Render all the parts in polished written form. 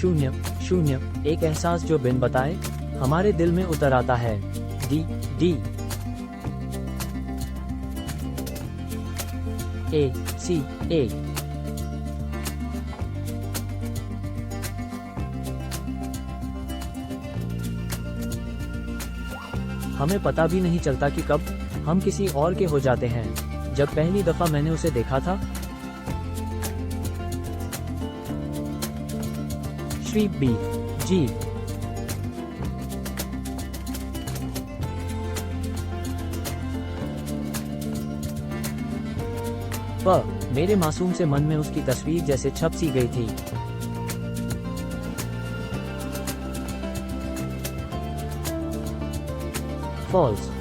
शून्य शून्य, एक एहसास जो बिन बताए हमारे दिल में उतर आता है। डी डी ए सी ए, हमें पता भी नहीं चलता कि कब हम किसी और के हो जाते हैं। जब पहली दफा मैंने उसे देखा था, श्री बी जी, मेरे मासूम से मन में उसकी तस्वीर जैसे छप सी गई थी। फॉल्स,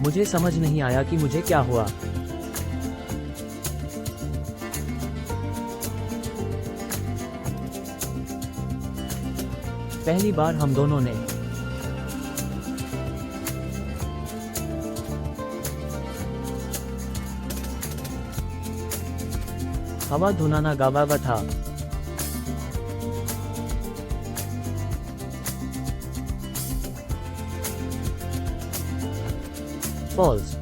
मुझे समझ नहीं आया कि मुझे क्या हुआ। पहली बार हम दोनों ने हवा धुनाना गावा था। फॉल्स,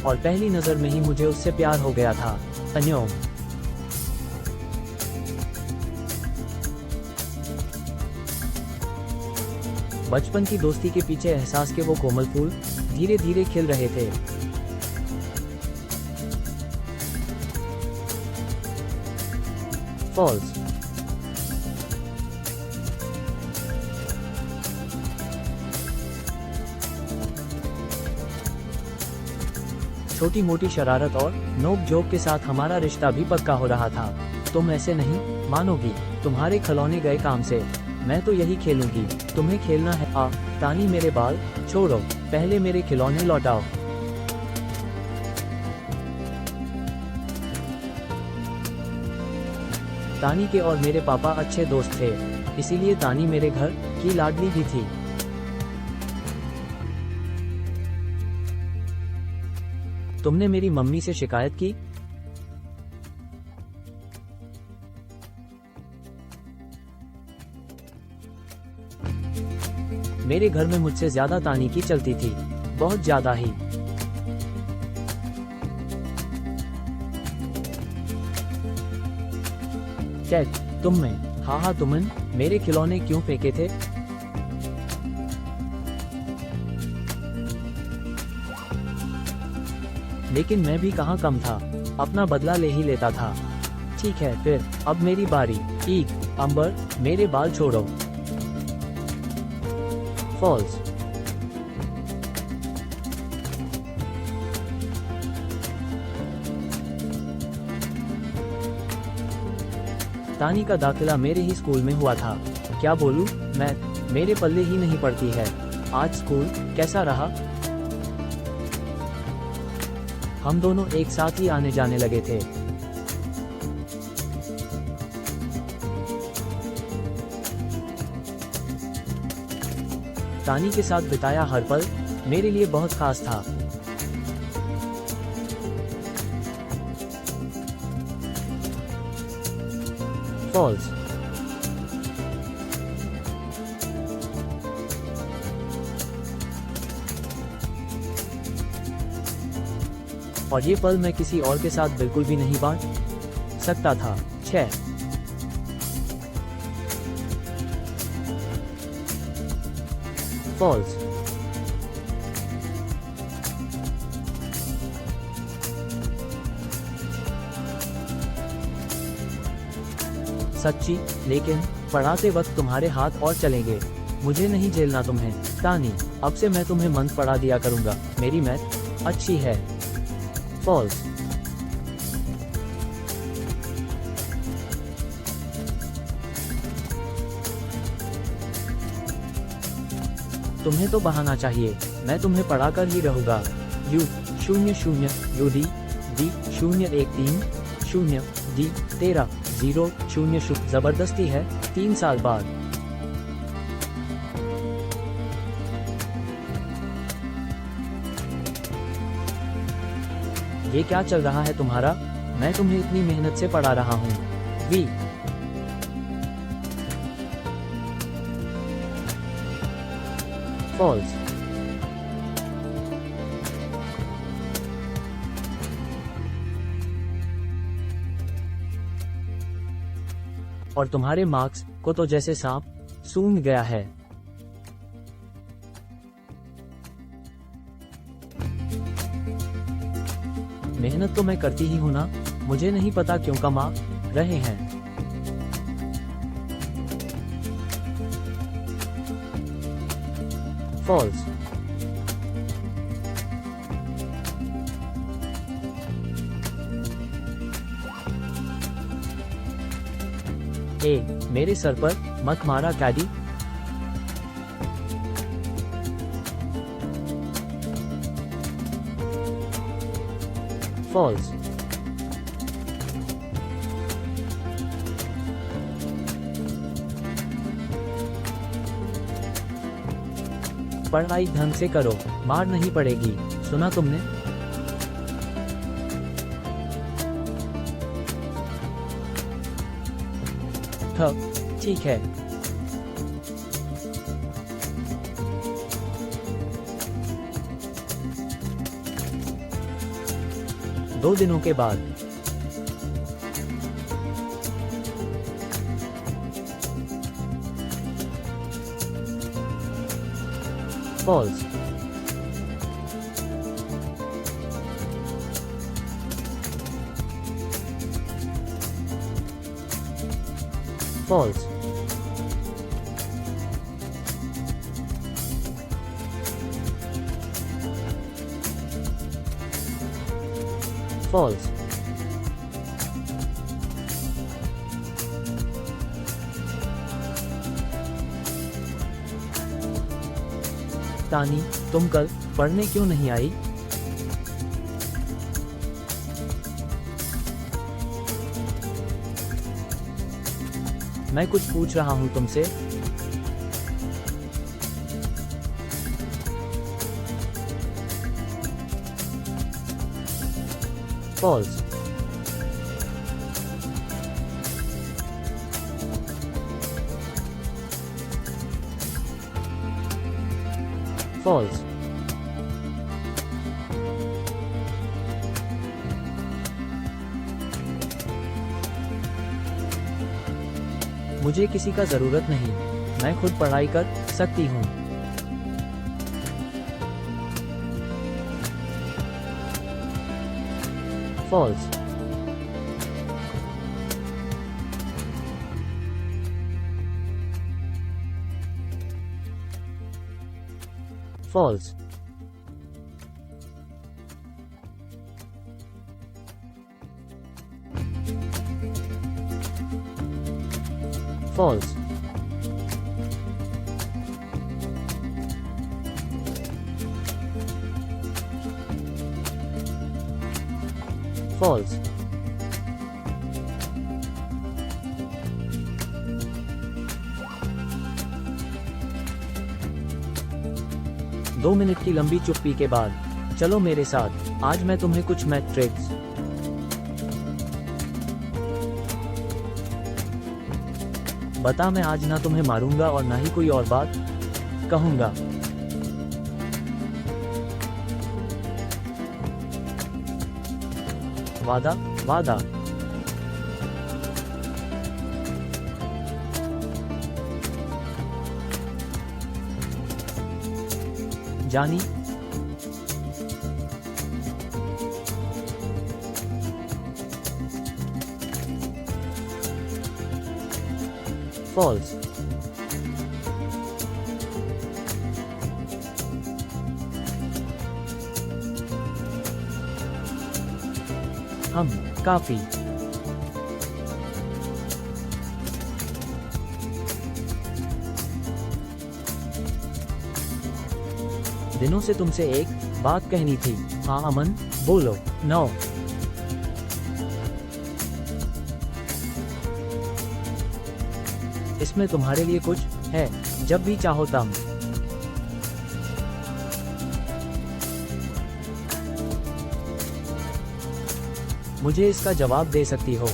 और पहली नजर में ही मुझे उससे प्यार हो गया था। अन्यों, बचपन की दोस्ती के पीछे एहसास के वो कोमल फूल धीरे धीरे खिल रहे थे। फॉल्स, छोटी मोटी शरारत और नोक झोंक के साथ हमारा रिश्ता भी पक्का हो रहा था। तुम ऐसे नहीं मानोगी, तुम्हारे खिलौने गए काम से, मैं तो यही खेलूंगी। तुम्हें खेलना है? तानी मेरे बाल छोड़ो, पहले मेरे खिलौने लौटाओ। तानी के और मेरे पापा अच्छे दोस्त थे, इसीलिए तानी मेरे घर की लाडली भी थी। तुमने मेरी मम्मी से शिकायत की? मेरे घर में मुझसे ज्यादा तानी की चलती थी, बहुत ज्यादा ही। कैट, तुम में? हाँ, तुमने मेरे खिलौने क्यों फेंके थे? लेकिन मैं भी कहाँ कम था, अपना बदला ले ही लेता था। ठीक है, फिर अब मेरी बारी। ईक, अंबर, मेरे बाल छोड़ो। फॉल्स, तानी का दाखिला मेरे ही स्कूल में हुआ था। क्या बोलूं, मैं मेरे पल्ले ही नहीं पड़ती है। आज स्कूल कैसा रहा? हम दोनों एक साथ ही आने जाने लगे थे। तानी के साथ बिताया हर पल मेरे लिए बहुत खास था। फॉल्स, और ये पल मैं किसी और के साथ बिल्कुल भी नहीं बांट सकता था। 6 फॉल्स, सच्ची, लेकिन पढ़ाते वक्त तुम्हारे हाथ और चलेंगे। मुझे नहीं झेलना तुम्हें। तानी, अब से मैं तुम्हें मंत्र पढ़ा दिया करूंगा। मेरी मैथ अच्छी है। फॉल्स, तुम्हें तो बहाना चाहिए, मैं तुम्हें पढ़ाकर ही रहूंगा। यू 00 UD D 013 0 D 13 0 0 शुभ जबरदस्ती है 3 साल बाद। ये क्या चल रहा है तुम्हारा? मैं तुम्हें इतनी मेहनत से पढ़ा रहा हूँ। We falls. और तुम्हारे मार्क्स को तो जैसे सांप सूंघ गया है। मेहनत तो मैं करती ही हूं ना, मुझे नहीं पता क्यों कमा रहे हैं। फॉल्स। ए मेरे सर पर मत मारा कैडी। फॉल्स। पढ़ाई ढंग से करो, मार नहीं पड़ेगी, सुना तुमने? ठीक है। 2 दिनों के बाद। फॉल्स। फॉल्स। फॉल्स। तानी, तुम कल पढ़ने क्यों नहीं आई? मैं कुछ पूछ रहा हूं तुमसे। फॉल्स। फॉल्स। मुझे किसी का जरूरत नहीं, मैं खुद पढ़ाई कर सकती हूँ। फॉल्स। फॉल्स। फॉल्स। फॉल्स। दो मिनट की लंबी चुप्पी के बाद, चलो मेरे साथ, आज मैं तुम्हें कुछ मैथ ट्रिक्स बता। मैं आज ना तुम्हें मारूंगा और ना ही कोई और बात कहूंगा। वादा? वादा। जानी? फॉल्स। हम काफी दिनों से तुमसे एक बात कहनी थी। हाँ अमन, बोलो। 9 इसमें तुम्हारे लिए कुछ है, जब भी चाहो तब। मुझे इसका जवाब दे सकती हो?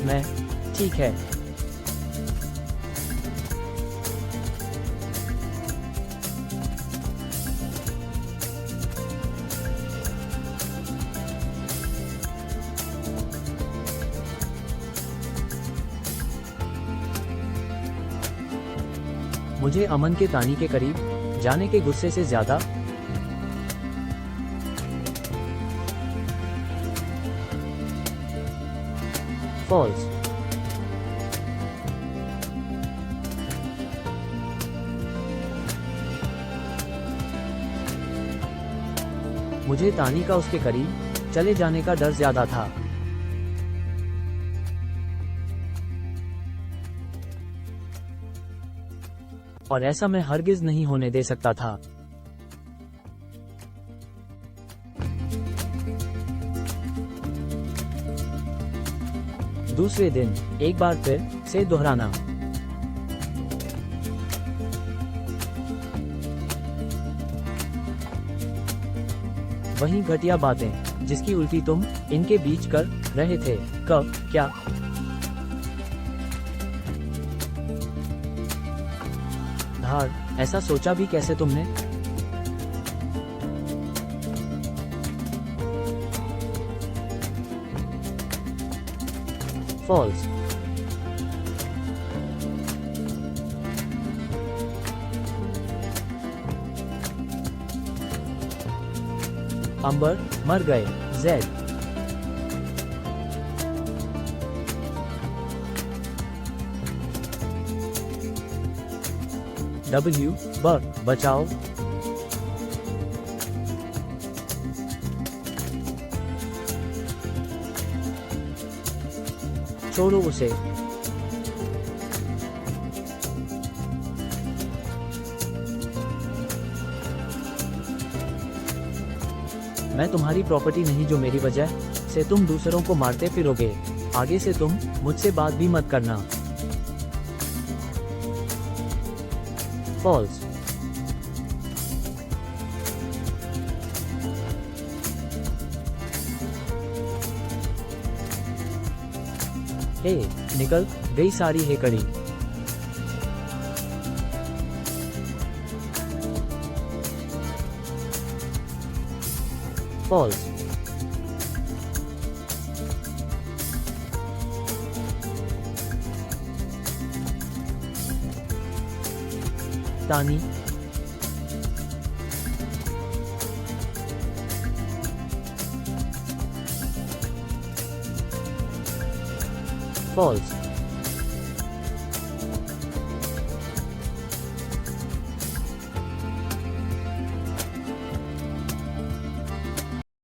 मैं। ठीक है। मुझे अमन के तानी के करीब जाने के गुस्से से ज्यादा फॉल्स। मुझे तानी का उसके करीब चले जाने का डर ज्यादा था। और ऐसा मैं हरगिज नहीं होने दे सकता था। दूसरे दिन एक बार फिर से दोहराना। वही घटिया बातें जिसकी उल्टी तुम इनके बीच कर रहे थे। कब? क्या? धार, ऐसा सोचा भी कैसे तुमने? फॉल्स। अंबर मर गए। जेड। डब्ल्यू बचाओ। छोड़ो उसे। मैं तुम्हारी प्रॉपर्टी नहीं जो मेरी वजह से तुम दूसरों को मारते फिरोगे। आगे से तुम मुझसे बात भी मत करना। फॉल्स। हे, निकल गई सारी हेकड़ी। फॉल्स। तानी। फॉल्स।